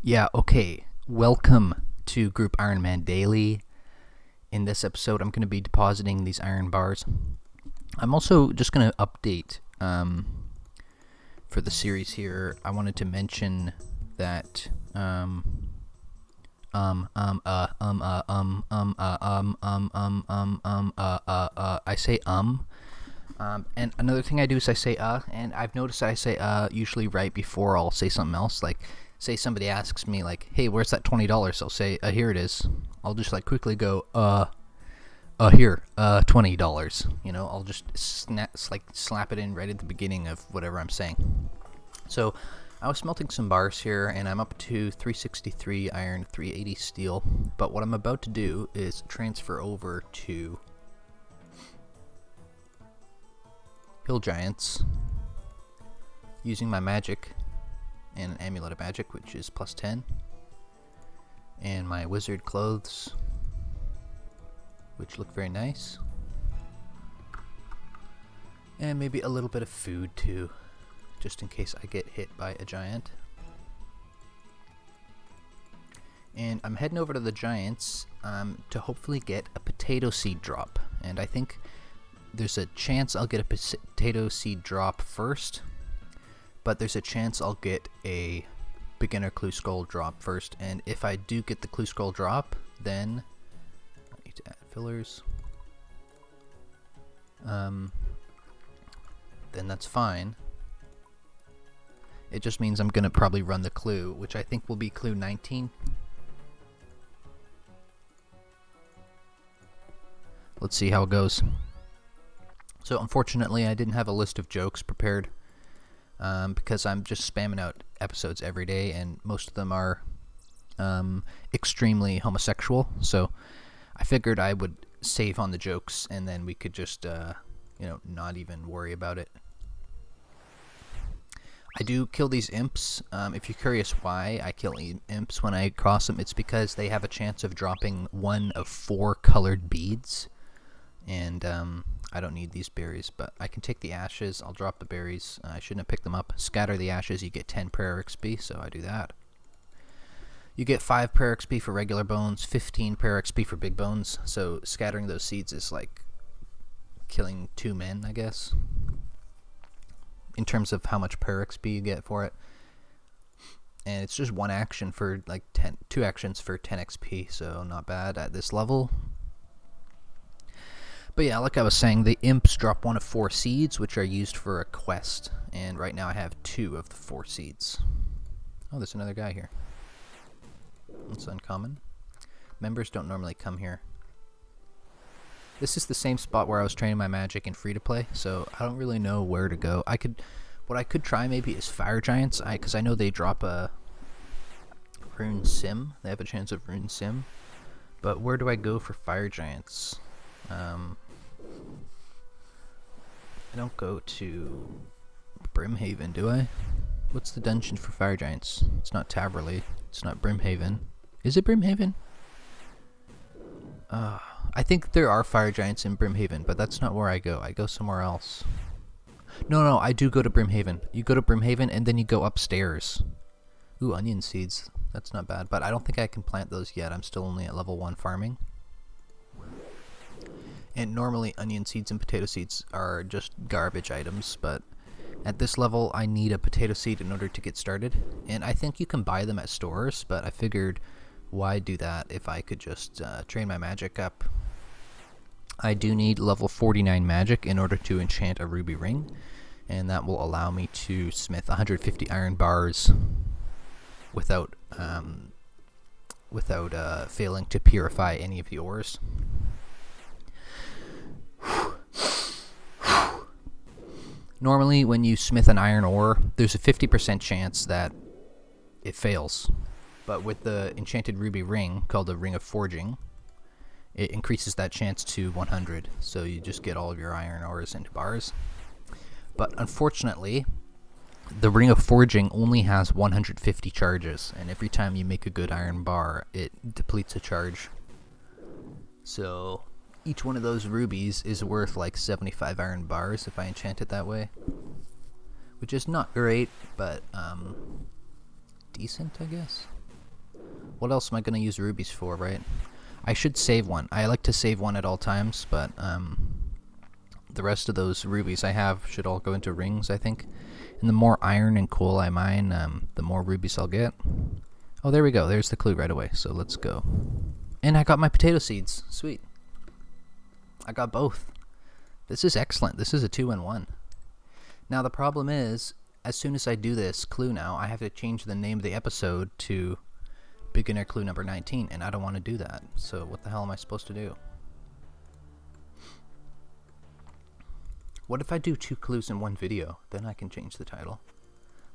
Yeah, okay. Welcome to Group Ironman Daily. In this episode, I'm going to be depositing these iron bars. I'm also just going to update for the series here. I wanted to mention that I say and another thing I do is I say and I've noticed that I say usually right before I'll say something else. Like, say somebody asks me like, "Hey, where's that $20?" I'll say, "Here it is." I'll just like quickly go, here, $20. I'll just slap it in right at the beginning of whatever I'm saying. So, I was smelting some bars here, and I'm up to 363 iron, 380 steel. But what I'm about to do is transfer over to Hill Giants using my magic and an amulet of magic, which is plus 10, and my wizard clothes, which look very nice, and maybe a little bit of food too, just in case I get hit by a giant. And I'm heading over to the Giants to hopefully get a potato seed drop, and I think there's a chance I'll get a potato seed drop first, but there's a chance I'll get a beginner clue skull drop first. And if I do get the clue skull drop, then I need to add fillers. Then that's fine. It just means I'm gonna probably run the clue, which I think will be clue 19. Let's see how it goes. So unfortunately, I didn't have a list of jokes prepared because I'm just spamming out episodes every day, and most of them are extremely homosexual. So I figured I would save on the jokes, and then we could just, not even worry about it. I do kill these imps. If you're curious why I kill imps when I cross them, it's because they have a chance of dropping one of 4 colored beads. And I don't need these berries, but I can take the ashes. I'll drop the berries. I shouldn't have picked them up. Scatter the ashes, you get 10 prayer XP, so I do that. You get 5 prayer XP for regular bones, 15 prayer XP for big bones, so scattering those seeds is like killing 2 men, I guess, in terms of how much prayer XP you get for it. And it's just one action for like 2 actions for 10 XP, so not bad at this level. But yeah, like I was saying, the imps drop 1 of 4 seeds, which are used for a quest. And right now I have 2 of the 4 seeds. Oh, there's another guy here. That's uncommon. Members don't normally come here. This is the same spot where I was training my magic in free-to-play, so I don't really know where to go. What I could try maybe is Fire Giants, because I know they drop a Rune Sim. They have a chance of Rune Sim. But where do I go for Fire Giants? I don't go to Brimhaven, do I? What's the dungeon for Fire Giants? It's not Taverley. It's not Brimhaven. Is it Brimhaven? I think there are Fire Giants in Brimhaven, but that's not where I go. I go somewhere else. No, I do go to Brimhaven. You go to Brimhaven, and then you go upstairs. Ooh, onion seeds. That's not bad, but I don't think I can plant those yet. I'm still only at level 1 farming. And normally onion seeds and potato seeds are just garbage items, but at this level I need a potato seed in order to get started. And I think you can buy them at stores, but I figured why do that if I could just train my magic up. I do need level 49 magic in order to enchant a ruby ring, and that will allow me to smith 150 iron bars without failing to purify any of the ores. Normally, when you smith an iron ore, there's a 50% chance that it fails. But with the enchanted ruby ring, called the Ring of Forging, it increases that chance to 100. So you just get all of your iron ores into bars. But unfortunately, the Ring of Forging only has 150 charges. And every time you make a good iron bar, it depletes a charge. So each one of those rubies is worth like 75 iron bars if I enchant it that way. Which is not great, but decent, I guess. What else am I going to use rubies for, right? I should save one. I like to save one at all times, but the rest of those rubies I have should all go into rings, I think. And the more iron and coal I mine, the more rubies I'll get. Oh, there we go. There's the clue right away. So let's go. And I got my potato seeds. Sweet. I got both. This is excellent. This is a 2-in-1. Now the problem is, as soon as I do this clue now, I have to change the name of the episode to beginner clue number 19, and I don't want to do that. So what the hell am I supposed to do? What if I do 2 clues in one video? Then I can change the title.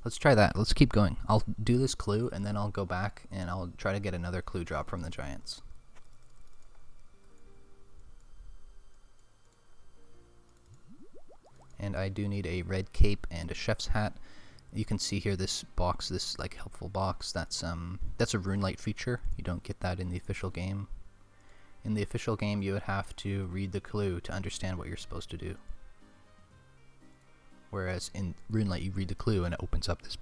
Let's try that. Let's keep going. I'll do this clue, and then I'll go back, and I'll try to get another clue drop from the giants. And I do need a red cape and a chef's hat. You can see here this box, this like helpful box. That's a rune light feature. You don't get that in the official game. In the official game, you would have to read the clue to understand what you're supposed to do. Whereas in rune light, you read the clue and it opens up this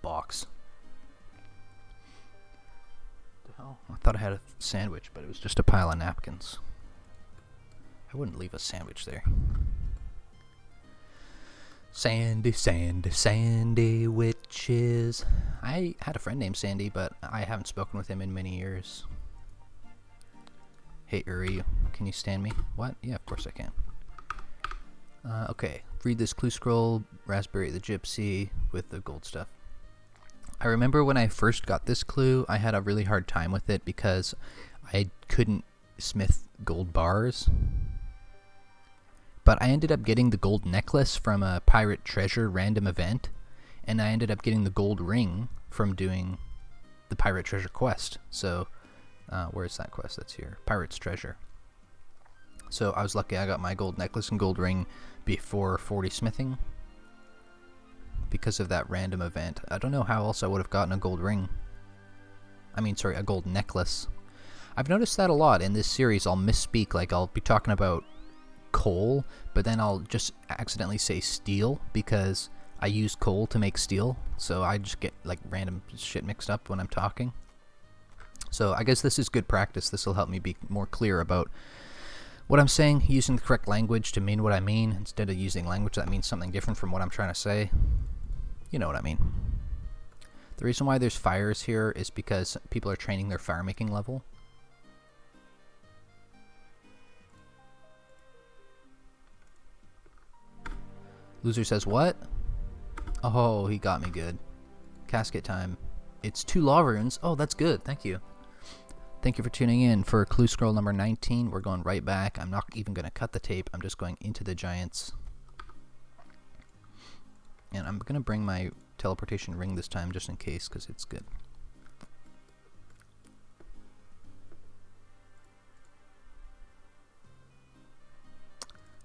box. What the hell? I thought I had a sandwich, but it was just a pile of napkins. I wouldn't leave a sandwich there. Sandy, Sandy, Sandy witches. I had a friend named Sandy, but I haven't spoken with him in many years. Hey Uri, can you stand me? What? Yeah, of course I can. Okay, read this clue scroll, Raspberry the Gypsy with the gold stuff. I remember when I first got this clue, I had a really hard time with it because I couldn't smith gold bars. But I ended up getting the gold necklace from a pirate treasure random event, and I ended up getting the gold ring from doing the pirate treasure quest. So, where's that quest? That's here. Pirate's treasure. So I was lucky I got my gold necklace and gold ring before 40 smithing because of that random event. I don't know how else I would have gotten a gold ring. I mean, sorry, a gold necklace. I've noticed that a lot in this series. I'll misspeak, like I'll be talking about coal, but then I'll just accidentally say steel because I use coal to make steel, so I just get like random shit mixed up when I'm talking. So I guess this is good practice. This will help me be more clear about what I'm saying, using the correct language to mean what I mean instead of using language that means something different from what I'm trying to say. You know what I mean. The reason why there's fires here is because people are training their fire making level. Loser says, what? Oh, he got me good. Casket time. It's 2 law runes. Oh, that's good. Thank you. Thank you for tuning in for clue scroll number 19. We're going right back. I'm not even going to cut the tape. I'm just going into the giants. And I'm going to bring my teleportation ring this time just in case because it's good.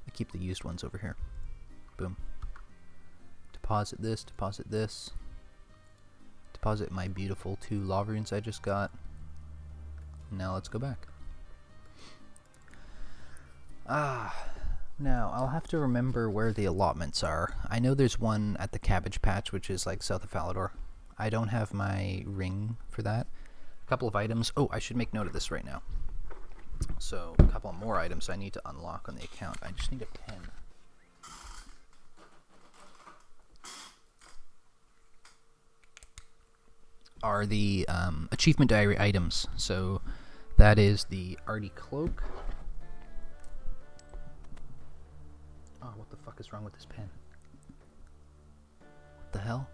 I keep the used ones over here. Boom. Deposit this, deposit this. Deposit my beautiful 2 law runes I just got. Now let's go back. Now I'll have to remember where the allotments are. I know there's one at the cabbage patch, which is like south of Falador. I don't have my ring for that. A couple of items. Oh, I should make note of this right now. So a couple more items I need to unlock on the account. I just need a pen. Are the achievement diary items. So that is the Arty cloak. Oh, what the fuck is wrong with this pen? What the hell?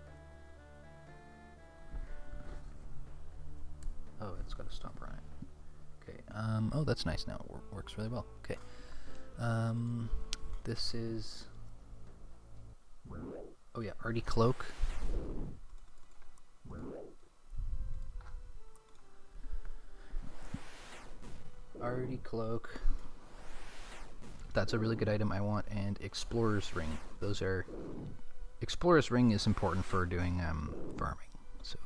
Oh, it's got a stopper on it. Okay. Oh, that's nice now. It works really well. Okay. This is. Oh yeah, Arty cloak. Arty cloak. That's a really good item I want, and Explorer's ring. Those are Explorer's ring is important for doing farming, so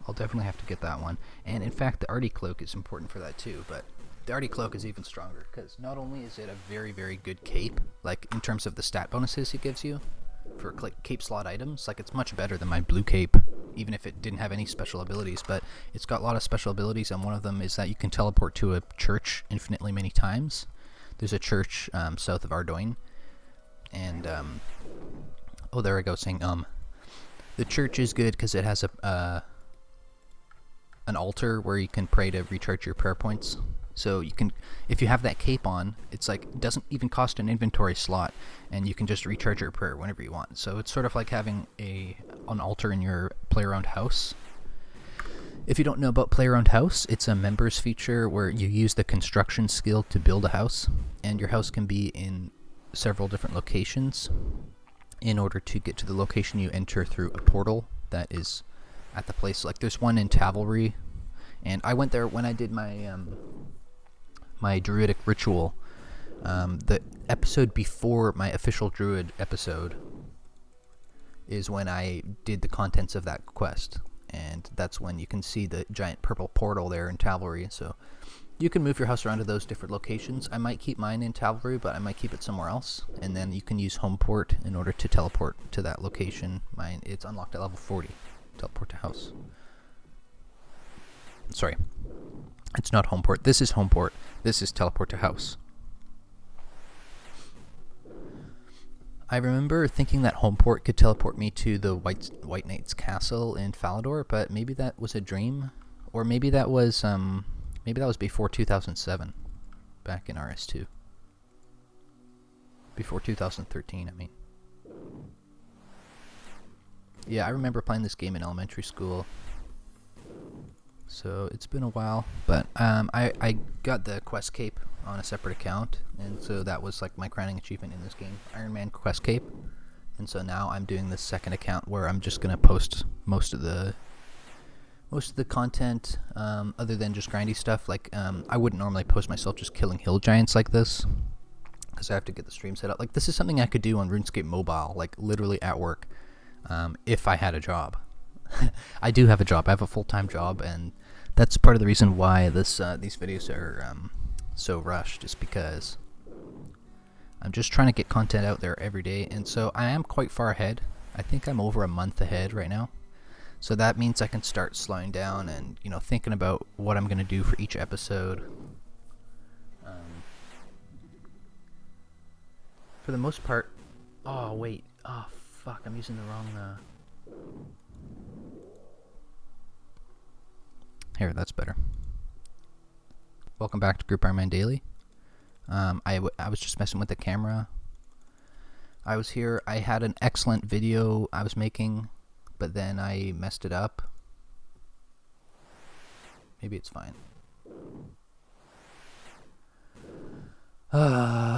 I'll definitely have to get that one. And in fact, the Arty cloak is important for that too. But the Arty cloak is even stronger because not only is it a very, very good cape, like in terms of the stat bonuses it gives you for cape slot items, like it's much better than my blue cape even if it didn't have any special abilities. But it's got a lot of special abilities, and one of them is that you can teleport to a church infinitely many times. There's a church south of Ardoin, and oh, there I go saying The church is good because it has an altar where you can pray to recharge your prayer points. So you can, if you have that cape on, it's like, it doesn't even cost an inventory slot, and you can just recharge your prayer whenever you want. So it's sort of like having an altar in your play-around house. If you don't know about play-around house, it's a members feature where you use the construction skill to build a house, and your house can be in several different locations. In order to get to the location, you enter through a portal that is at the place. Like, there's one in Tavalry, and I went there when I did my my druidic ritual. The episode before my official druid episode is when I did the contents of that quest, and that's when you can see the giant purple portal there in Tavalry. So you can move your house around to those different locations. I might keep mine in Tavalry, but I might keep it somewhere else, and then you can use homeport in order to teleport to that location. It's unlocked at level 40. Teleport to house. Sorry, it's not homeport. This is homeport. This is teleport to house. I remember thinking that homeport could teleport me to the White Knight's castle in Falador, but maybe that was a dream, or maybe that was before 2007, back in RS2. Before 2013, I mean. Yeah, I remember playing this game in elementary school. So it's been a while, but I got the quest cape on a separate account, and so that was like my crowning achievement in this game, Ironman quest cape. And so now I'm doing this second account where I'm just gonna post most of the content, other than just grindy stuff. Like I wouldn't normally post myself just killing hill giants like this, because I have to get the stream set up. Like, this is something I could do on RuneScape Mobile, like literally at work, if I had a job. I do have a job. I have a full-time job, and that's part of the reason why these videos are so rushed, is because I'm just trying to get content out there every day, and so I am quite far ahead. I think I'm over a month ahead right now. So that means I can start slowing down and, thinking about what I'm going to do for each episode. For the most part... Oh, wait. Oh, fuck. I'm using the wrong... Here, that's better. Welcome back to Group Ironman Daily. I was just messing with the camera. I was here. I had an excellent video I was making, but then I messed it up. Maybe it's fine.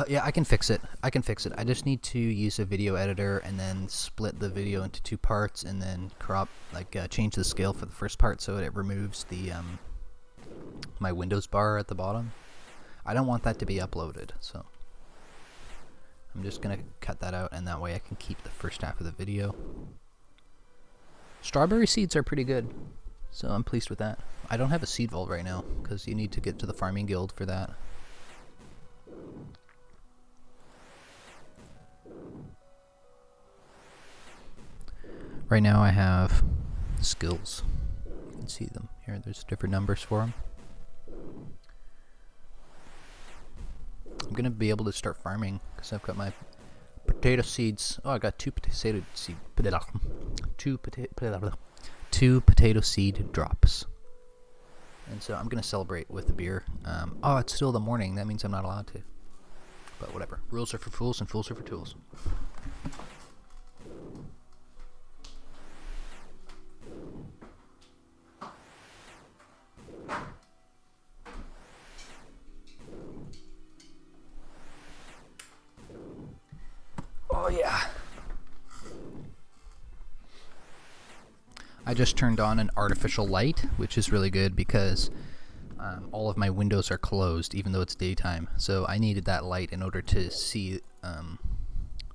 Yeah, I can fix it. I just need to use a video editor and then split the video into two parts, and then change the scale for the first part so it removes the my Windows bar at the bottom. I don't want that to be uploaded, so I'm just gonna cut that out, and that way I can keep the first half of the video. Strawberry seeds are pretty good, so I'm pleased with that. I don't have a seed vault right now because you need to get to the farming guild for that. Right now I have skills. You can see them here. There's different numbers for them. I'm gonna be able to start farming because I've got my potato seeds. Oh, I got two potato seed drops, and so I'm gonna celebrate with the beer. Oh, it's still the morning. That means I'm not allowed to. But whatever. Rules are for fools, and fools are for tools. Oh yeah. I just turned on an artificial light, which is really good because all of my windows are closed even though it's daytime. So I needed that light in order to see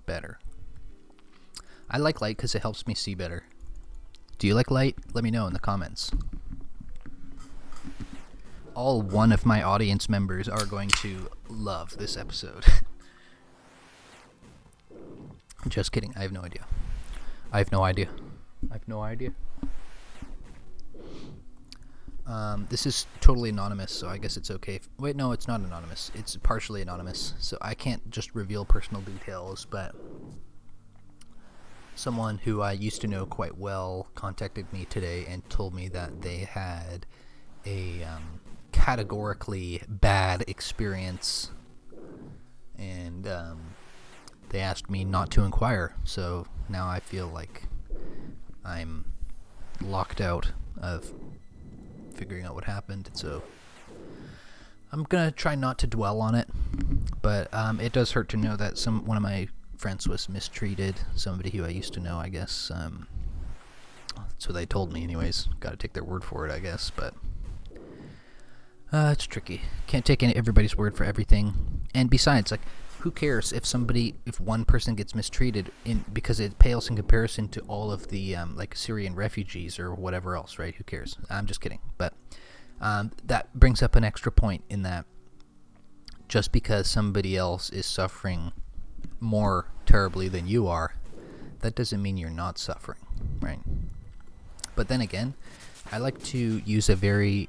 better. I like light because it helps me see better. Do you like light? Let me know in the comments. All one of my audience members are going to love this episode. Just kidding. I have no idea. This is totally anonymous, so I guess it's okay. Wait, no, it's not anonymous. It's partially anonymous, so I can't just reveal personal details, but someone who I used to know quite well contacted me today and told me that they had a categorically bad experience, and they asked me not to inquire, so now I feel like I'm locked out of figuring out what happened, so I'm gonna try not to dwell on it, but it does hurt to know that one of my friends was mistreated, somebody who I used to know, I guess. So they told me anyways. Gotta take their word for it, I guess, but it's tricky. Can't take everybody's word for everything. And besides, like, who cares if one person gets mistreated because it pales in comparison to all of the like Syrian refugees or whatever else, right? Who cares? I'm just kidding. But that brings up an extra point in that just because somebody else is suffering more terribly than you are, that doesn't mean you're not suffering, right? But then again, I like to use a very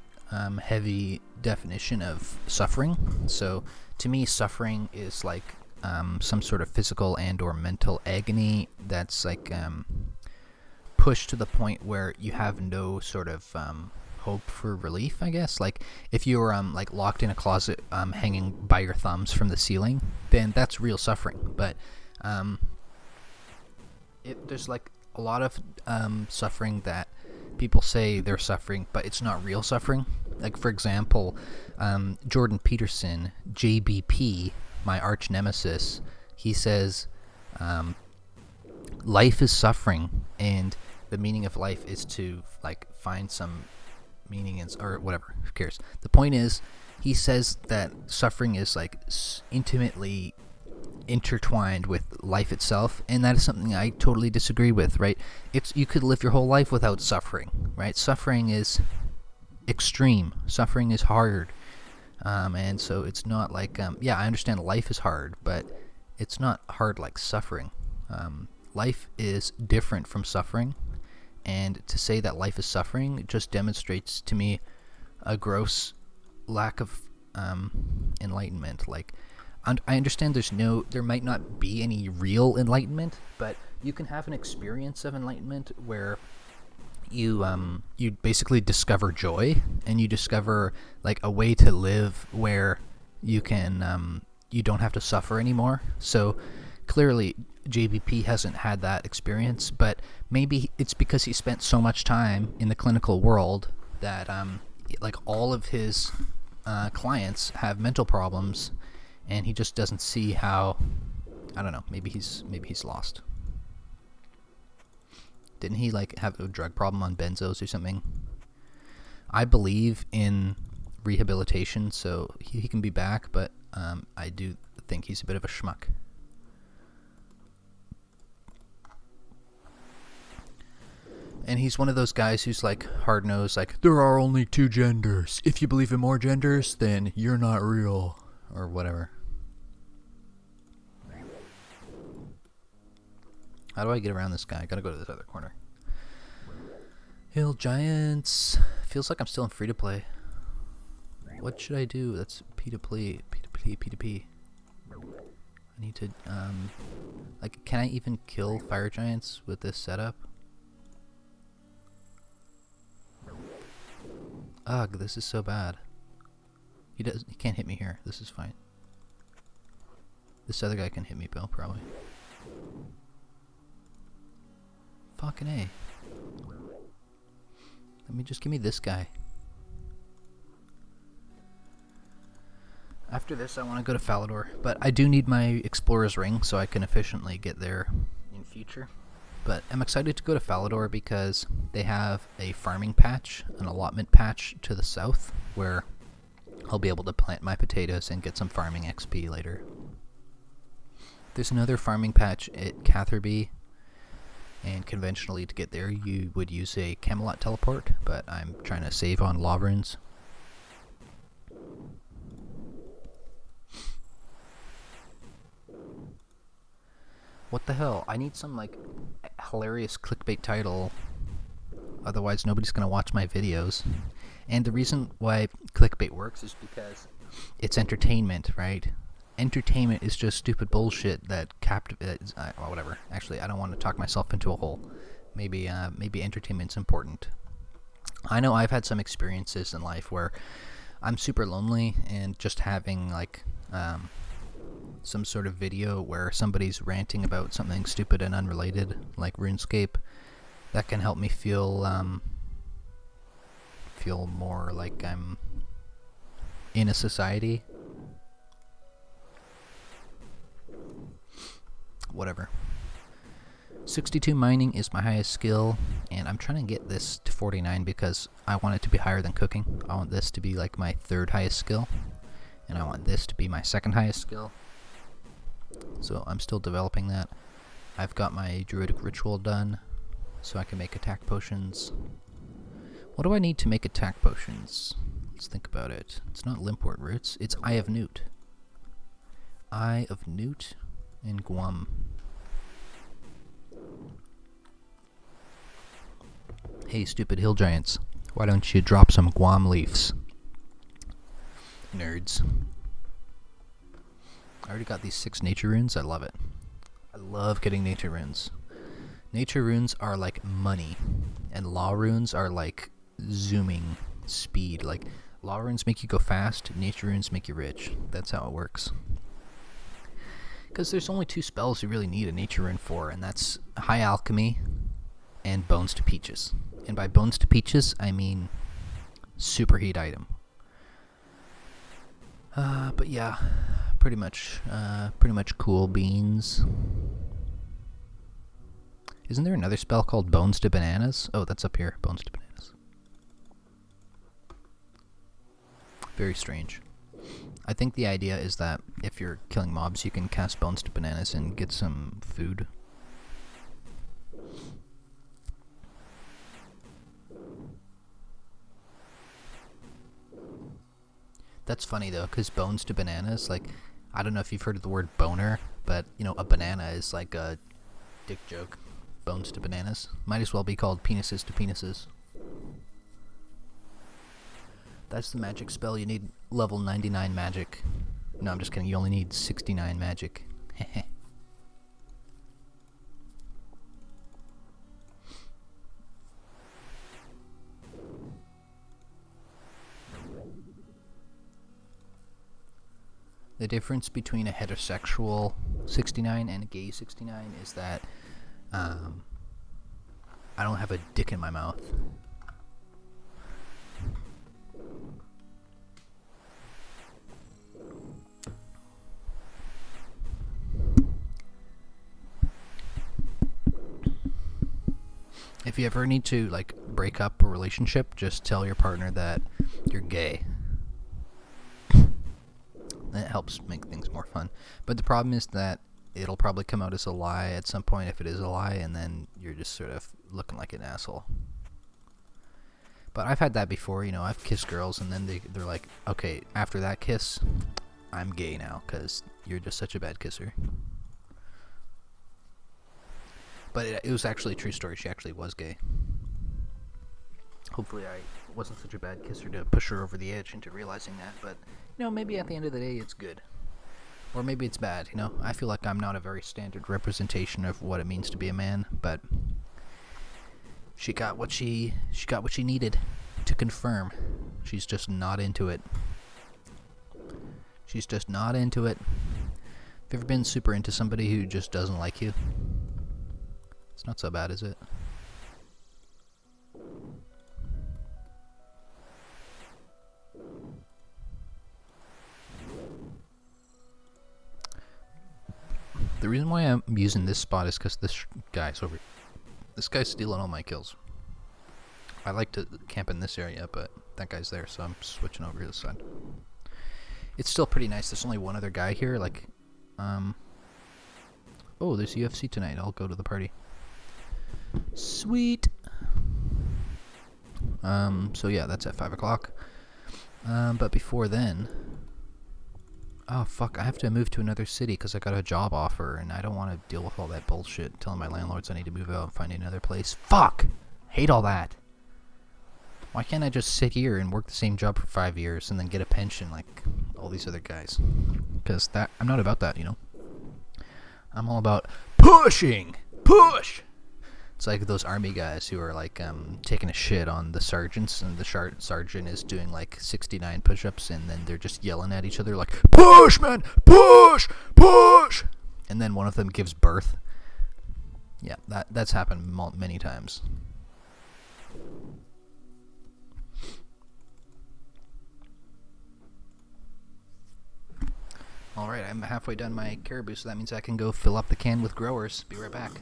heavy definition of suffering. So to me, suffering is like some sort of physical and or mental agony that's like pushed to the point where you have no sort of hope for relief, I guess. Like if you were like locked in a closet hanging by your thumbs from the ceiling, then that's real suffering. But there's like a lot of suffering that people say they're suffering, but it's not real suffering. Like, for example, Jordan Peterson, JBP, my arch nemesis, he says life is suffering, and the meaning of life is to like find some meaning in, or whatever, who cares. The point is, he says that suffering is like intimately intertwined with life itself, and that is something I totally disagree with, right? You could live your whole life without suffering, right? Suffering is extreme. Suffering is hard. And so it's not like, yeah, I understand life is hard, but it's not hard like suffering. Life is different from suffering, and to say that life is suffering just demonstrates to me a gross lack of enlightenment. Like, I understand there might not be any real enlightenment, but you can have an experience of enlightenment where you basically discover joy, and you discover like a way to live where you can you don't have to suffer anymore. So clearly JBP hasn't had that experience, but maybe it's because he spent so much time in the clinical world that like all of his clients have mental problems, and he just doesn't see how. I don't know, maybe he's lost. Didn't he like have a drug problem on benzos or something? I believe in rehabilitation, so he can be back, but I do think he's a bit of a schmuck. And he's one of those guys who's like hard-nosed, like, there are only two genders. If you believe in more genders, then you're not real, or whatever. How do I get around this guy? I gotta go to this other corner. Hill Giants. Feels like I'm still in free-to-play. What should I do? That's P2P. P2P. I need to, like, can I even kill Fire Giants with this setup? Ugh, this is so bad. He can't hit me here. This is fine. This other guy can hit me, Bill, probably. Fucking A. Just give me this guy. After this, I want to go to Falador, but I do need my Explorer's Ring so I can efficiently get there in future. But I'm excited to go to Falador because they have a farming patch, an allotment patch to the south, where I'll be able to plant my potatoes and get some farming XP later. There's another farming patch at Catherby, and conventionally to get there you would use a Camelot teleport, but I'm trying to save on law runes. What the hell? I need some like hilarious clickbait title Otherwise, nobody's going to watch my videos. And the reason why clickbait works is because it's entertainment, right? Entertainment is just stupid bullshit that captivates. Well, whatever. Actually, I don't want to talk myself into a hole. Maybe entertainment's important. I know I've had some experiences in life where I'm super lonely, and just having like some sort of video where somebody's ranting about something stupid and unrelated, like RuneScape, that can help me feel more like I'm in a society. Whatever. 62 mining is my highest skill, and I'm trying to get this to 49 because I want it to be higher than cooking. I want this to be like my third highest skill, and I want this to be my second highest skill. So I'm still developing that. I've got my druidic ritual done, so I can make attack potions. What do I need to make attack potions? Let's think about it. It's not limpwort roots, it's Eye of Newt. Eye of Newt and Guam. Hey, stupid hill giants, why don't you drop some Guam leaves? Nerds. I already got these 6 nature runes. I love it. I love getting nature runes. Nature runes are like money, and law runes are like zooming speed. Like, law runes make you go fast, nature runes make you rich. That's how it works. Because there's only 2 spells you really need a nature rune for, and that's High Alchemy and Bones to Peaches. And by Bones to Peaches, I mean superheat item. But yeah, pretty much cool beans. Isn't there another spell called Bones to Bananas? Oh, that's up here. Bones to Bananas. Very strange. I think the idea is that if you're killing mobs, you can cast Bones to Bananas and get some food. That's funny though, because Bones to Bananas, like, I don't know if you've heard of the word boner, but, you know, a banana is like a dick joke. Bones to Bananas. Might as well be called Penises to Penises. That's the magic spell. You need level 99 magic. No, I'm just kidding. You only need 69 magic. Heh. The difference between a heterosexual 69 and a gay 69 is that I don't have a dick in my mouth. If you ever need to, like, break up a relationship, just tell your partner that you're gay. That helps make things more fun. But the problem is that it'll probably come out as a lie at some point if it is a lie, and then you're just sort of looking like an asshole. But I've had that before, you know. I've kissed girls, and then they're like, okay, after that kiss, I'm gay now, because you're just such a bad kisser. But it was actually a true story. She actually was gay. Hopefully I wasn't such a bad kisser to push her over the edge into realizing that, but, you know, maybe at the end of the day it's good. Or maybe it's bad, you know. I feel like I'm not a very standard representation of what it means to be a man, but she got what she needed to confirm. She's just not into it. She's just not into it. Have you ever been super into somebody who just doesn't like you? It's not so bad, is it? The reason why I'm using this spot is because this guy's stealing all my kills. I like to camp in this area, but that guy's there, so I'm switching over to this side. It's still pretty nice. There's only one other guy here, like, oh, there's UFC tonight. I'll go to the party. Sweet. So yeah, that's at 5 o'clock. But before then, oh fuck, I have to move to another city because I got a job offer, and I don't want to deal with all that bullshit telling my landlords I need to move out and find another place. Fuck! Hate all that. Why can't I just sit here and work the same job for 5 years and then get a pension like all these other guys? Because I'm not about that, you know. I'm all about pushing! Push! It's like those army guys who are like taking a shit on the sergeants, and the sergeant is doing like 69 push-ups, and then they're just yelling at each other like, push, man! Push! Push! And then one of them gives birth. Yeah, that's happened many times. Alright, I'm halfway done my caribou, so that means I can go fill up the can with growers. Be right back.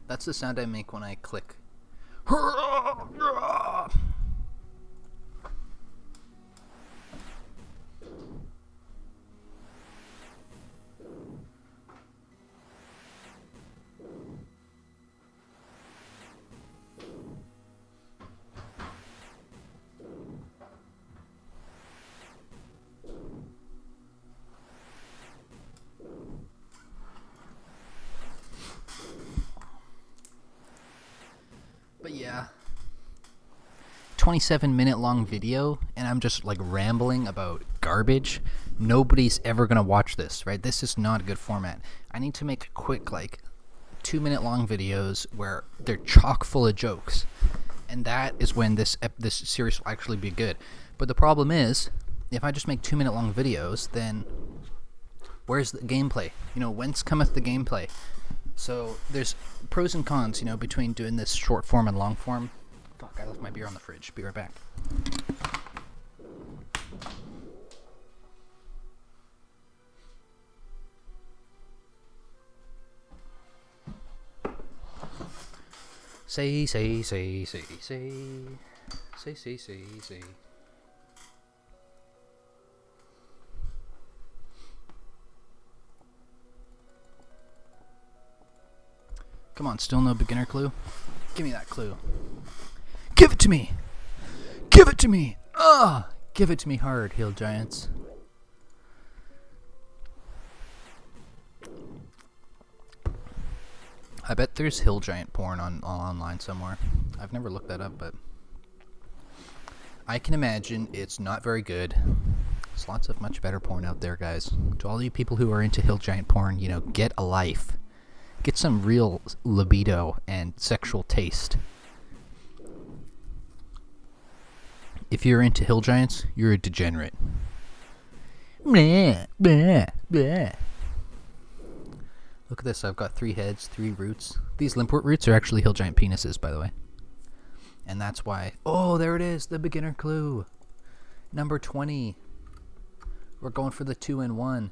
That's the sound I make when I click. But yeah, 27-minute long video, and I'm just like rambling about garbage. Nobody's ever gonna watch this, right? This is not a good format. I need to make quick, like 2-minute long videos where they're chock full of jokes, and that is when this series will actually be good. But the problem is, if I just make 2-minute long videos, then where's the gameplay? You know, whence cometh the gameplay? So there's pros and cons, you know, between doing this short form and long form. Fuck, I left my beer on the fridge. Be right back. Say. Come on, still no beginner clue? Give me that clue. Give it to me! Give it to me! Ugh! Give it to me hard, hill giants. I bet there's hill giant porn online somewhere. I've never looked that up, but I can imagine it's not very good. There's lots of much better porn out there, guys. To all you people who are into hill giant porn, you know, get a life. Get some real libido and sexual taste. If you're into hill giants, you're a degenerate. Bleh, bleh, bleh. Look at this, I've got 3 heads, 3 roots. These limpwort roots are actually hill giant penises, by the way. And that's why... Oh, there it is, the beginner clue. Number 20. We're going for the 2-in-1.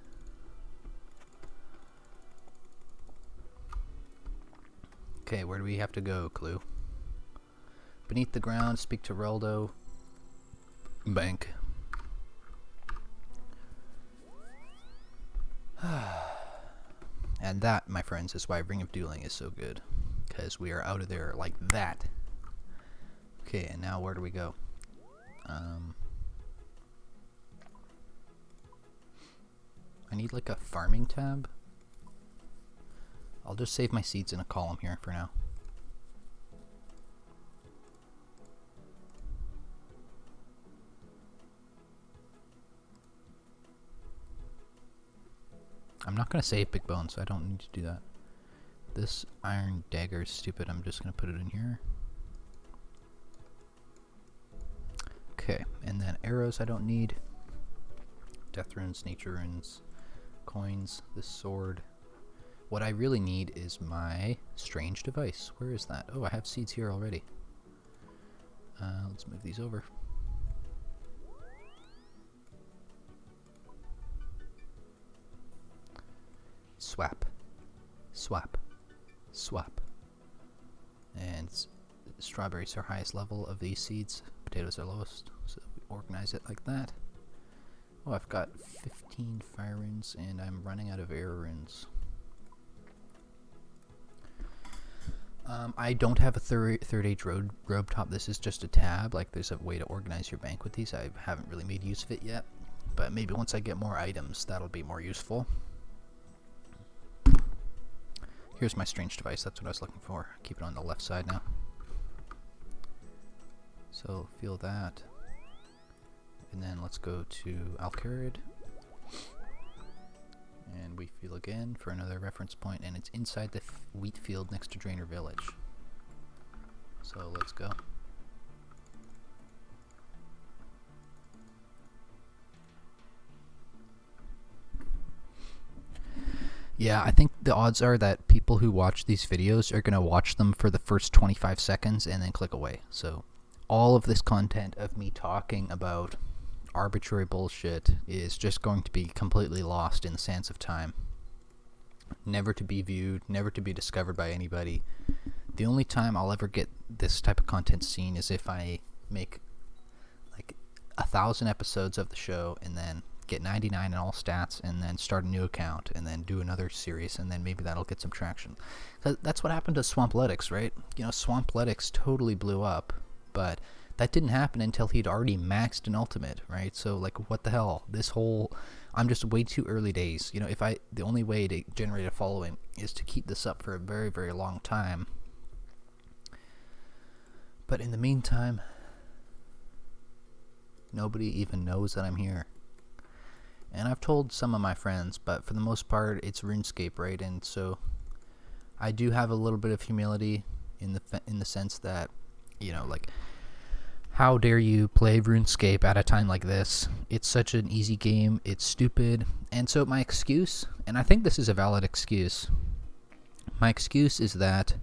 Okay, where do we have to go, clue? Beneath the ground, speak to Reldo. Bank. And that, my friends, is why Ring of Dueling is so good. Because we are out of there like that. Okay, and now where do we go? I need like a farming tab. I'll just save my seeds in a column here for now. I'm not going to save Big Bone, so I don't need to do that. This iron dagger is stupid. I'm just going to put it in here. Okay, and then arrows I don't need. Death runes, nature runes, coins, this sword. what I really need is my strange device. Where is that? Oh, I have seeds here already. Let's move these over. Swap. Swap. Swap. And strawberries are highest level of these seeds. Potatoes are lowest. So we organize it like that. Oh, I've got 15 fire runes and I'm running out of air runes. I don't have a third age robe top. This is just a tab. Like, there's a way to organize your bank with these. I haven't really made use of it yet, but maybe once I get more items, that'll be more useful. Here's my strange device. That's what I was looking for. Keep it on the left side now. So feel that, and then let's go to Alcarid. And we feel again for another reference point, and it's inside the wheat field next to Drainer Village. So let's go. Yeah, I think the odds are that people who watch these videos are going to watch them for the first 25 seconds and then click away. So all of this content of me talking about arbitrary bullshit is just going to be completely lost in the sands of time. Never to be viewed, never to be discovered by anybody. The only time I'll ever get this type of content seen is if I make like 1,000 episodes of the show and then get 99 in all stats and then start a new account and then do another series, and then maybe that'll get some traction. That's what happened to Swampletics, right? You know, Swampletics totally blew up, but that didn't happen until he'd already maxed an ultimate, right? So, like, what the hell? This whole, I'm just way too early days. You know, the only way to generate a following is to keep this up for a very, very long time. But in the meantime, nobody even knows that I'm here. And I've told some of my friends, but for the most part, it's RuneScape, right? And so I do have a little bit of humility in the sense that, you know, like, how dare you play RuneScape at a time like this? It's such an easy game. It's stupid. And so my excuse, and I think this is a valid excuse, my excuse is that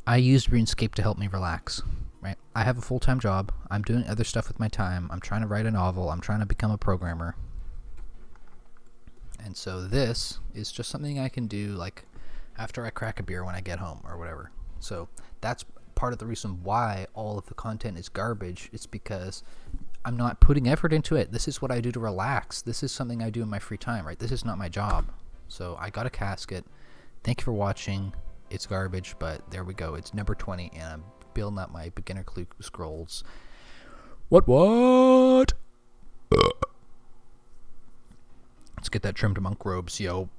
I used RuneScape to help me relax, right? I have a full-time job. I'm doing other stuff with my time. I'm trying to write a novel. I'm trying to become a programmer. And so this is just something I can do, like, after I crack a beer when I get home or whatever. So that's part of the reason why all of the content is garbage. It's because I'm not putting effort into it. This is what I do to relax. This is something I do in my free time, right? This is not my job. So I got a casket. Thank you for watching. It's garbage, but there we go. It's number 20, and I'm building up my beginner clue scrolls. What? Let's get that trimmed monk robes, yo.